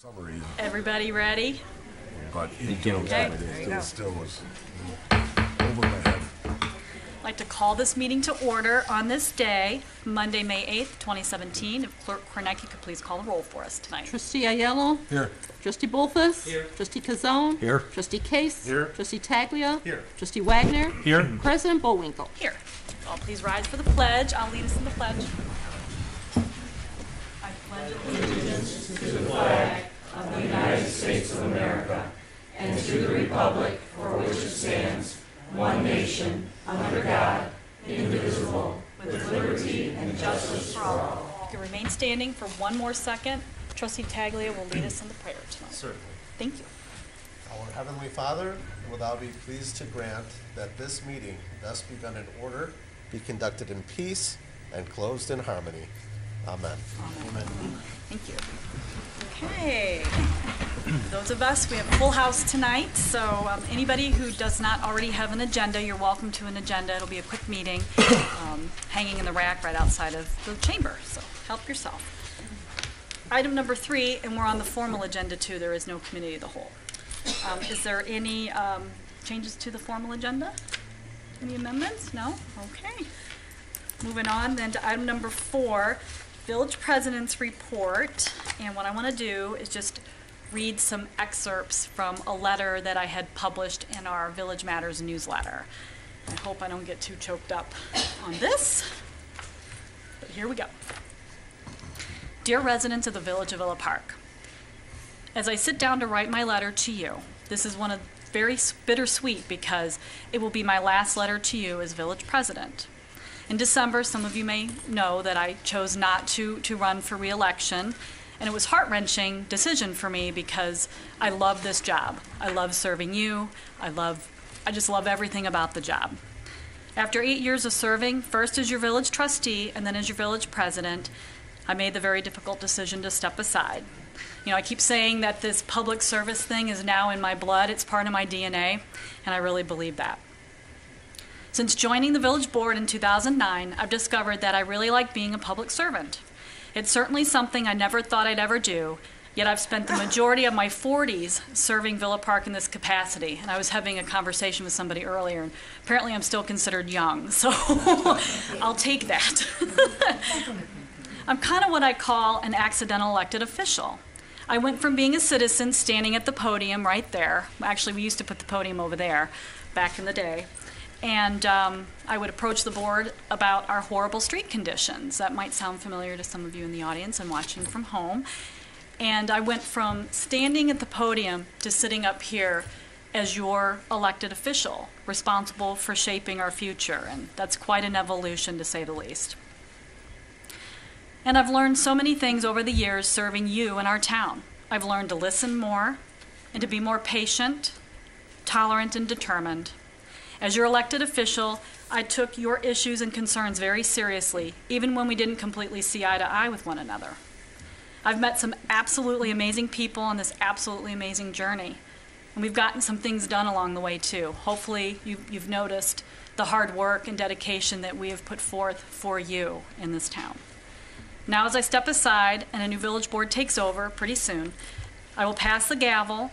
Summary, Everybody ready? but Okay. it still was over my head. I'd like to call this meeting to order on this day, Monday, May 8th, 2017. If Clerk Kornecki could please call the roll for us tonight. Trustee Aiello? Here. Trustee Bolfus? Here. Trustee Kazone? Here. Trustee Case? Here. Trustee Taglia? Here. Trustee Wagner? Here. President Bowinkle? Here. All please rise for the pledge. I'll lead us in the pledge. I pledge allegiance. You can remain standing for one more second. Trustee Taglia will lead us in the prayer tonight. Certainly. Thank you. Our Heavenly Father, will thou be pleased to grant that this meeting, thus begun in order, be conducted in peace and closed in harmony. Amen. Amen. Thank you. Okay. For those of us, we have a full house tonight, so anybody who does not already have an agenda, you're welcome to an agenda. It'll be a quick meeting hanging in the rack right outside of the chamber, so help yourself. Item number 3, and we're on the formal agenda too, there is no committee of the whole. Is there any changes to the formal agenda? Any amendments? No? Okay. Moving on then to item number 4, Village President's Report. And what I want to do is just read some excerpts from a letter that I had published in our Village Matters newsletter. I hope I don't get too choked up on this, but here we go. Dear residents of the Village of Villa Park, as I sit down to write my letter to you, this is one of very bittersweet because it will be my last letter to you as village president. In December, some of you may know that I chose not to run for re-election, and it was a heart-wrenching decision for me because I love this job. I love serving you. I just love everything about the job. After 8 years of serving, first as your village trustee and then as your village president, I made the very difficult decision to step aside. You know, I keep saying that this public service thing is now in my blood. It's part of my DNA, and I really believe that. Since joining the village board in 2009, I've discovered that I really like being a public servant. It's certainly something I never thought I'd ever do, yet I've spent the majority of my 40s serving Villa Park in this capacity. And I was having a conversation with somebody earlier, and apparently I'm still considered young, so I'll take that. I'm kind of what I call an accidental elected official. I went from being a citizen standing at the podium right there. Actually, we used to put the podium over there back in the day. And I would approach the board about our horrible street conditions. That might sound familiar to some of you in the audience and watching from home. And I went from standing at the podium to sitting up here as your elected official, responsible for shaping our future. And that's quite an evolution, to say the least. And I've learned so many things over the years serving you in our town. I've learned to listen more and to be more patient, tolerant, and determined. As your elected official, I took your issues and concerns very seriously, even when we didn't completely see eye to eye with one another. I've met some absolutely amazing people on this absolutely amazing journey, and we've gotten some things done along the way too. Hopefully you've noticed the hard work and dedication that we have put forth for you in this town. Now as I step aside and a new village board takes over pretty soon, I will pass the gavel,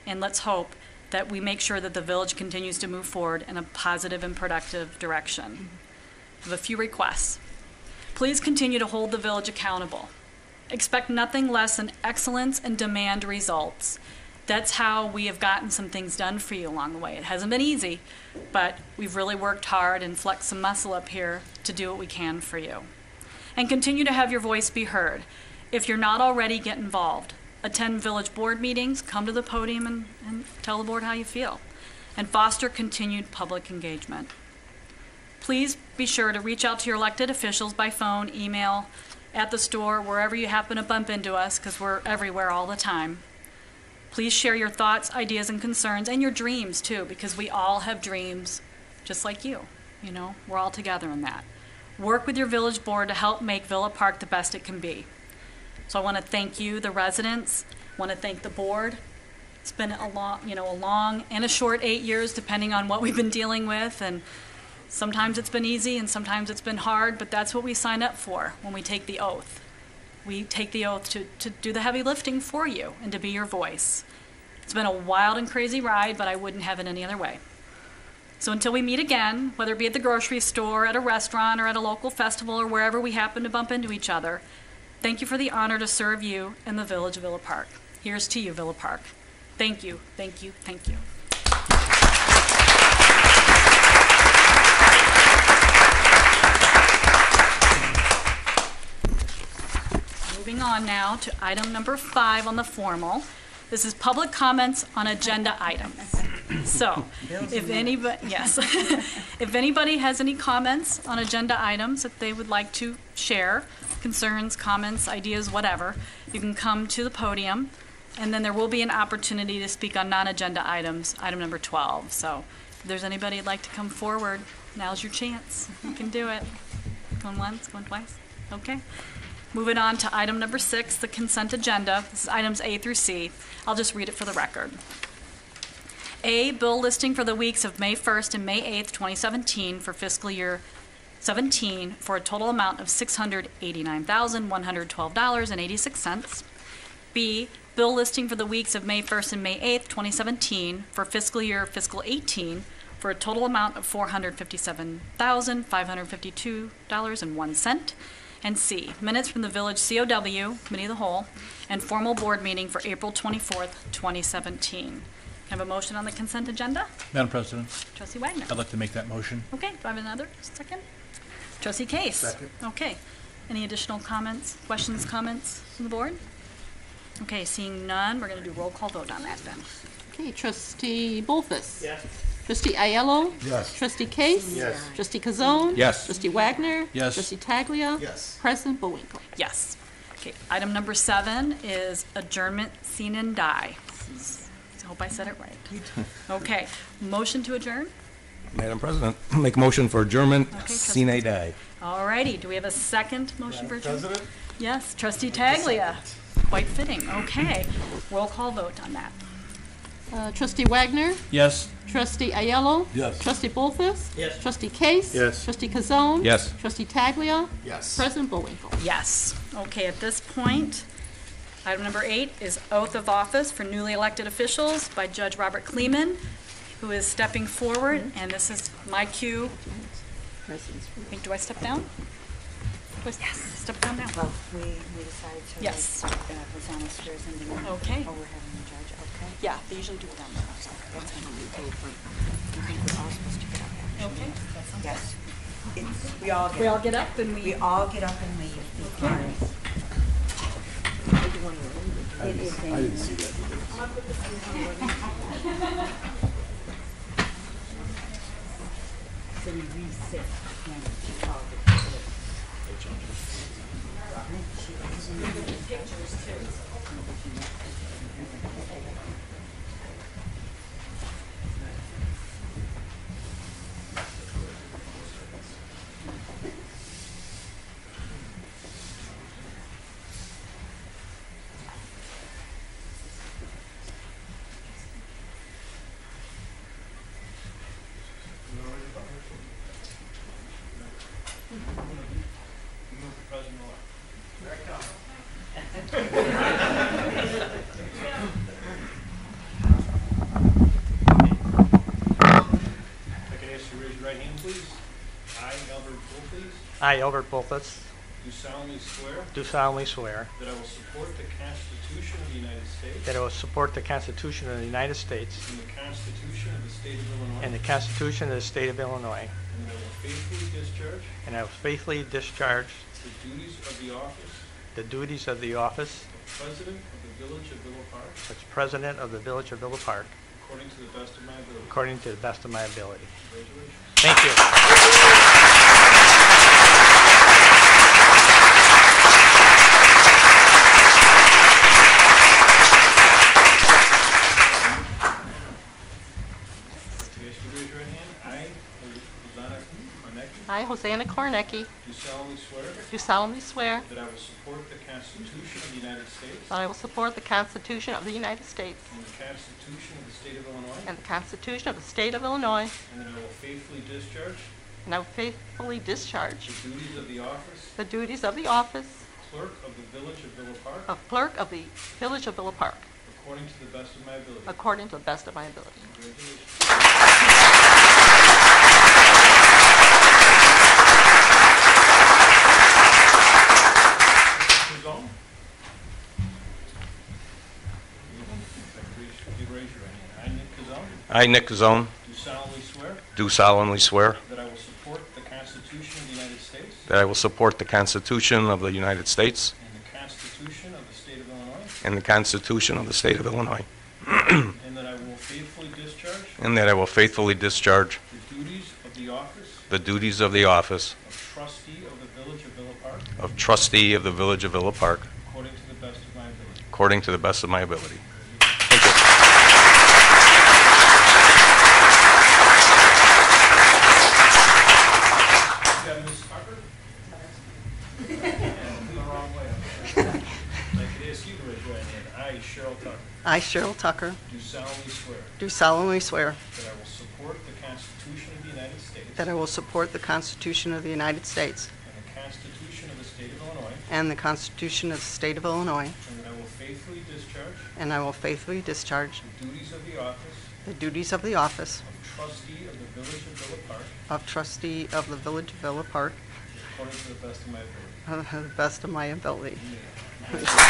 and let's hope that we make sure that the village continues to move forward in a positive and productive direction. I have a few requests. Please continue to hold the village accountable. Expect nothing less than excellence and demand results. That's how we have gotten some things done for you along the way. It hasn't been easy, but we've really worked hard and flexed some muscle up here to do what we can for you. And continue to have your voice be heard. If you're not already, get involved. Attend village board meetings, come to the podium and tell the board how you feel, and foster continued public engagement. Please be sure to reach out to your elected officials by phone, email, at the store, wherever you happen to bump into us, because we're everywhere all the time. Please share your thoughts, ideas, and concerns, and your dreams too, because we all have dreams just like you. You know, we're all together in that. Work with your village board to help make Villa Park the best it can be. So I want to thank you, the residents. I want to thank the board. It's been a long and a short 8 years, depending on what we've been dealing with. And sometimes it's been easy and sometimes it's been hard, but that's what we sign up for when we take the oath. we take the oath to do the heavy lifting for you and to be your voice. It's been a wild and crazy ride, but I wouldn't have it any other way. So until we meet again, whether it be at the grocery store, at a restaurant, or at a local festival, or wherever we happen to bump into each other, thank you for the honor to serve you in the village of Villa Park. Here's to you, Villa Park. Thank you, thank you, thank you. Moving on now to item number 5 on the formal. This is public comments on agenda items. So, if anybody, yes, if anybody has any comments on agenda items that they would like to share, concerns, comments, ideas, whatever, you can come to the podium, and then there will be an opportunity to speak on non-agenda items, item number 12. So, if there's anybody who'd like to come forward, now's your chance. You can do it. Going once, going twice? Okay. Moving on to item number 6, the consent agenda. This is items A through C. I'll just read it for the record. A, bill listing for the weeks of May 1st and May 8th, 2017 for fiscal year 17 for a total amount of $689,112.86. B, bill listing for the weeks of May 1st and May 8th, 2017 for fiscal 18 for a total amount of $457,552.01. And C, minutes from the Village COW, Committee of the Whole, and formal board meeting for April 24th, 2017. Can I have a motion on the consent agenda? Madam President, Trustee Wagner. I'd like to make that motion. Okay, do I have another second? Trustee Case. Second. Okay. Any additional comments, questions, comments from the board? Okay, seeing none, we're going to do roll call vote on that then. Okay, Trustee Bolfus. Yes. Trustee Aiello. Yes. Trustee Case. Yes. Trustee Kazone. Yes. Trustee Wagner. Yes. Trustee Taglia. Yes. President Bullwinkle. Yes. Okay, item number 7 is adjournment, sine and die. I hope I said it right. Okay, motion to adjourn? Madam President, make a motion for adjournment, Okay, sine die. All righty, do we have a second motion for adjournment? President? Yes, Trustee Taglia. Quite fitting, okay. Roll call vote on that. Trustee Wagner. Yes. Trustee Aiello. Yes. Trustee Bolfus. Yes. Trustee Case. Yes. Trustee Kazone. Yes. Trustee Taglia. Yes. President Bullwinkle. Yes. Okay, at this point, item number 8 is oath of office for newly elected officials by Judge Robert Kleeman, who is stepping forward, and this is my cue. Wait, do I step down? Yes. Step down now. Well, we decided to. Yes. Put on the stairs and then. Okay. Oh, we're having the judge, okay? Yeah, they usually do it down there. That's when we paid for, I think we're all supposed to get up actually. Okay. Yes. We all get. We all get up and We all get up and leave. Because it is I didn't see that. So we reset when she called it. I, Albert Bolfus, Do solemnly swear do solemnly swear that I will support the Constitution of the United States that I will support the Constitution of the United States and the Constitution of the State of Illinois, and the Constitution of the State of Illinois, and that I will faithfully discharge and I will faithfully discharge the duties of the office the duties of the office of President of the Village of Villa Park as President of the Village of Villa Park according to the best of my ability. according to the best of my ability. Congratulations. Thank you. Okay, so raise your right hand. I, Hosanna Kornecki, Do solemnly swear do solemnly swear that I will support the Constitution of the United States that I will support the Constitution of the United States and the Constitution of the State of Illinois, and the Constitution of the State of Illinois, and that I will faithfully discharge and I will faithfully discharge the duties of the office the duties of the office clerk of the Village of Villa Park of clerk of the Village of Villa Park, according to the best of my ability. according to the best of my ability. Congratulations. Kazone? You raise your hand. I, Nick Kazone, I, Nick Kazone, do solemnly swear do solemnly swear that I will support the Constitution of the United States that I will support the Constitution of the United States and the Constitution of the State of Illinois, and the Constitution of the State of Illinois, and that I will faithfully discharge and that I will faithfully discharge the duties of the office the duties of the office of trustee of the Village of Villa Park of trustee of the Village of Villa Park according to the best of my ability. according to the best of my ability. Thank you. You got Ms. Tucker? The wrong way. I could ask you to raise your right hand. I, Cheryl Tucker, I, Cheryl Tucker, do solemnly swear do solemnly swear that I will support the Constitution of the United States that I will support the Constitution of the United States and the Constitution of the State of Illinois, and the Constitution of the State of Illinois, and that I will faithfully discharge and I will faithfully discharge the duties of the office the duties of the office of trustee of the Village of Villa Park of trustee of the Village of Villa Park according to the best of my ability. to the best of my ability.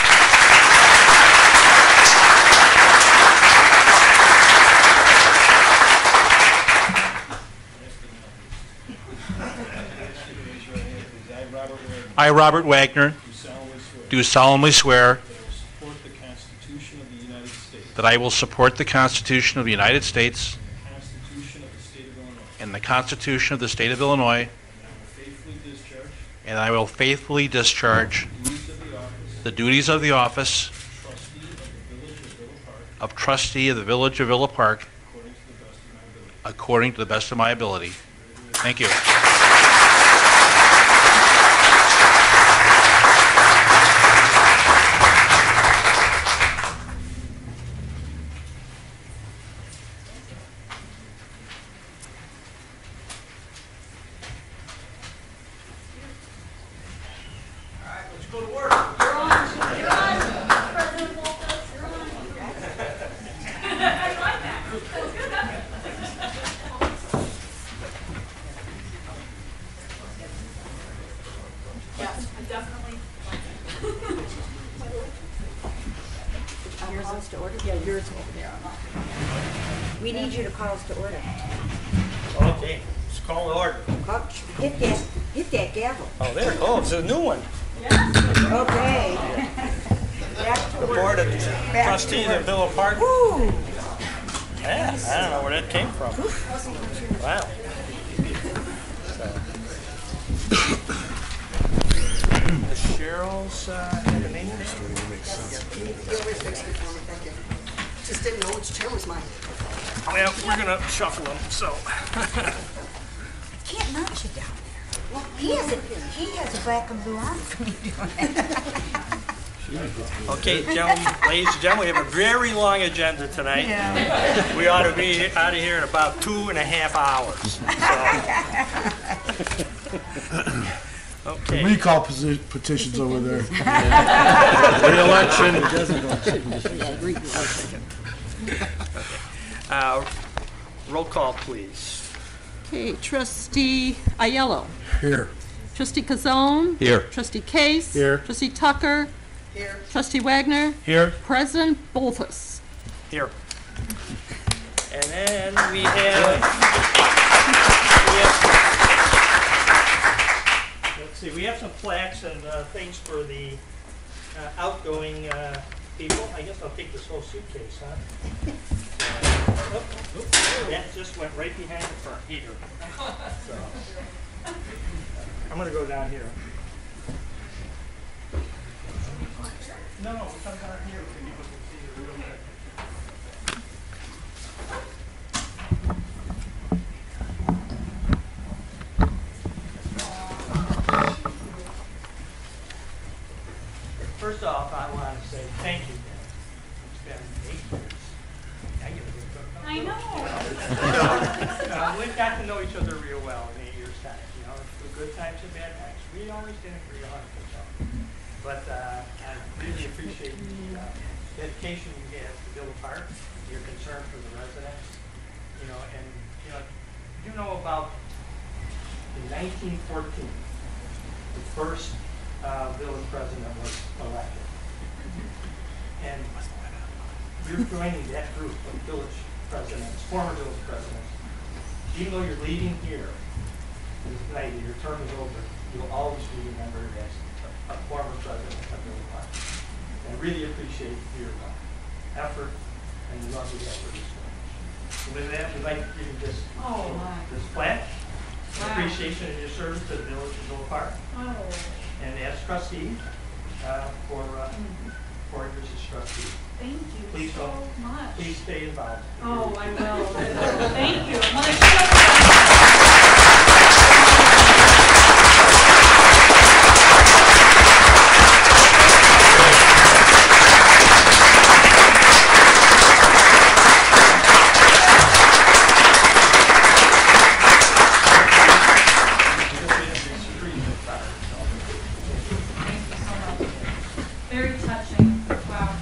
I, Robert Wagner, do solemnly swear that I will support the Constitution of the United States that I will support the Constitution of the United States and the Constitution of the State of Illinois, and the Constitution of the State of Illinois, and I will faithfully discharge and I will faithfully discharge the duties of the office the duties of the office of trustee of the Village of Villa Park of trustee of the Village of Villa Park according to the best of my ability. according to the best of my ability. Thank you. Yours is to order? Yeah, yours over there. We need you to call us to order. Okay, let's call the order. Hit that gavel. Oh, there, oh, it's a new one. Okay. Back to The work. Board of Trustees of Villa Park. Woo! Yeah, I don't know where that came from. Wow. Cheryl's the name? Just didn't know which chair was mine. Well, we're gonna shuffle them, so. Can't knock you down there. Well, he has a black and blue arm for me doing it. Okay, gentlemen, ladies and gentlemen, we have a very long agenda tonight. We ought to be out of here in about 2.5 hours. So. Okay. Recall petitions over there. Re-election. Roll call, please. Okay, trustee Aiello. Here. Trustee Kazone. Here. Trustee Case. Here. Trustee Tucker. Here. Trustee Wagner. Here. President Bolfus. Here. And then we have, let's see, we have some plaques and things for the outgoing people. I guess I'll take this whole suitcase, huh? That just went right behind the front here. So, I'm going to go down here. No, we'll come down here so you can see the real quick. First off, I want to say thank you, Ben. It's been 8 years. I get a good cook. I know. We've got to know each other real well in 8 years' time. You know, the good times and bad times. We always didn't agree 100%. but I really appreciate the dedication you have to Villa Park, your concern for the residents, you know, and you know about in 1914, the first village president was elected, and you're joining that group of village presidents, former village presidents. Even though you're leaving here this night, your term is over, you'll always be remembered as a former president of Villa Park. And I really appreciate your effort and the love you have for this one. So with that, we'd like to give you this plaque, appreciation of your service to the village of Villa Park. And as trustee, for 4 years as trustee. Thank you Please so much. Please stay involved. Oh, I will. Thank you. I'm gonna show Very touching. Wow.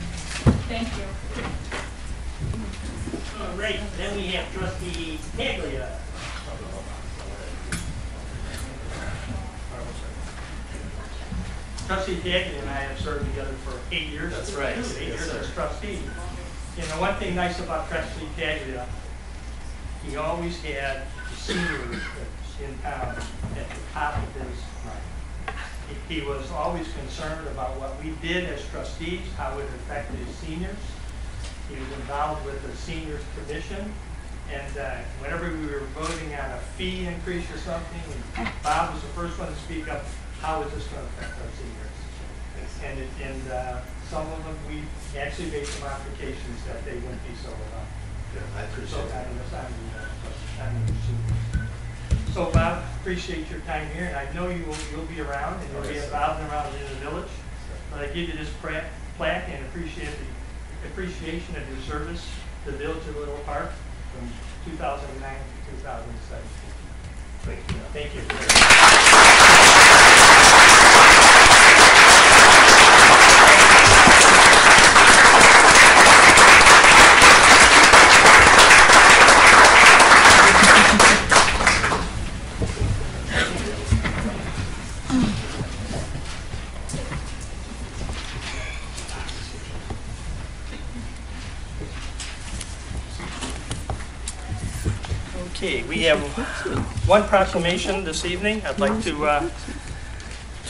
Thank you. All right, then we have trustee Paglia. Trustee Paglia and I have served together for 8 years. That's right. 8 years as trustee. You know, one thing nice about trustee Paglia, he always had the seniors in town at the top of his mind. He was always concerned about what we did as trustees, how it affected his seniors. He was involved with the seniors commission, and whenever we were voting on a fee increase or something, Bob was the first one to speak up, how is this going to affect our seniors? And some of them, we actually made some modifications that they wouldn't be so I appreciate So Bob, appreciate your time here, and I know you'll be around, and you'll be involved and around in the village. But I give you this plaque and appreciate the appreciation of your service to the village of Little Park from 2009 to 2017. Thank you. Thank you. Okay, we have one proclamation this evening I'd like to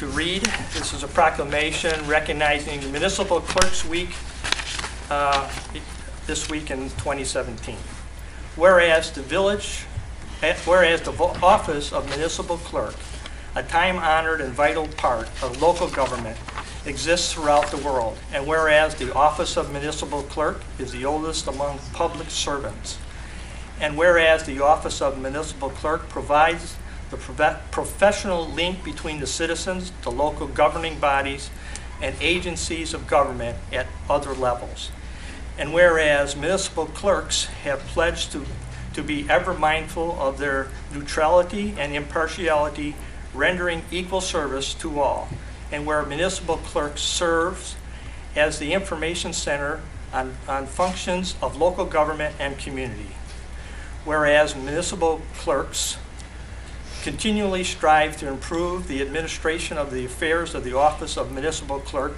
read. This is a proclamation recognizing Municipal Clerks Week this week in 2017. Whereas the office of municipal clerk, a time-honored and vital part of local government, exists throughout the world, and whereas the office of municipal clerk is the oldest among public servants, and whereas the office of municipal clerk provides the professional link between the citizens, the local governing bodies, and agencies of government at other levels. And whereas municipal clerks have pledged to be ever mindful of their neutrality and impartiality, rendering equal service to all. And where municipal clerks serves as the information center on functions of local government and community. Whereas municipal clerks continually strive to improve the administration of the affairs of the office of municipal clerk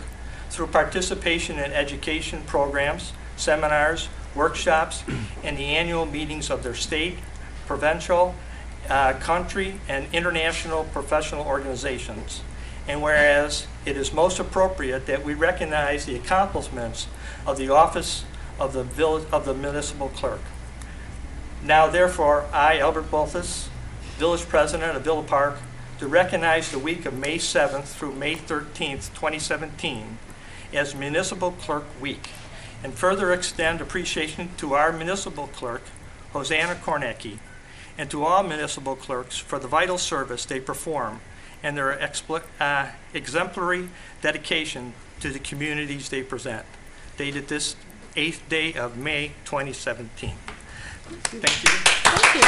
through participation in education programs, seminars, workshops, and the annual meetings of their state, provincial, country, and international professional organizations. And whereas it is most appropriate that we recognize the accomplishments of the office of the municipal clerk. Now, therefore, I, Albert Bolthus, Village President of Villa Park, to recognize the week of May 7th through May 13th, 2017 as Municipal Clerk Week, and further extend appreciation to our municipal clerk, Hosanna Kornacki, and to all municipal clerks for the vital service they perform and their exemplary dedication to the communities they present. Dated this 8th day of May 2017. Thank you. Thank you.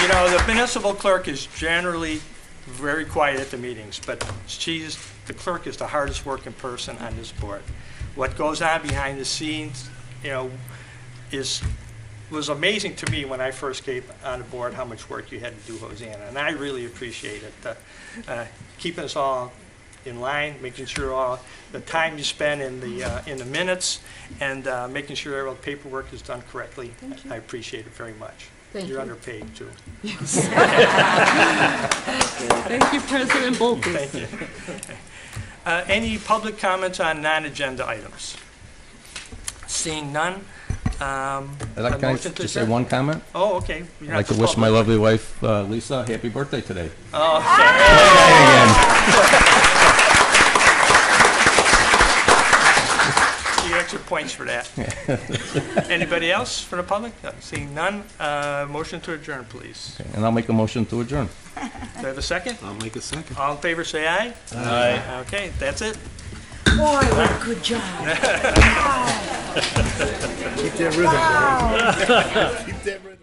You know, the municipal clerk is generally very quiet at the meetings, but the clerk is the hardest working person on this board. What goes on behind the scenes, you know, was amazing to me when I first came on the board, how much work you had to do, Hosanna, and I really appreciate it. Keeping us all in line, making sure all the time you spend in the minutes, and making sure all the paperwork is done correctly. I appreciate it very much. Thank You're you. underpaid too. Thank you, President Bolkus. Thank you. Any public comments on non-agenda items? Seeing none. I'd like a can I motion to just say adjourn? one comment? Oh, okay. I'd like to wish my lovely wife, Lisa, happy birthday today. Okay. Few extra points for that. Anybody else for the public? No, seeing none, motion to adjourn, please. And I'll make a motion to adjourn. Do I have a second? I'll make a second. All in favor, say aye. Aye. Okay, that's it. Boy, what a good job. Keep that rhythm. Keep that rhythm.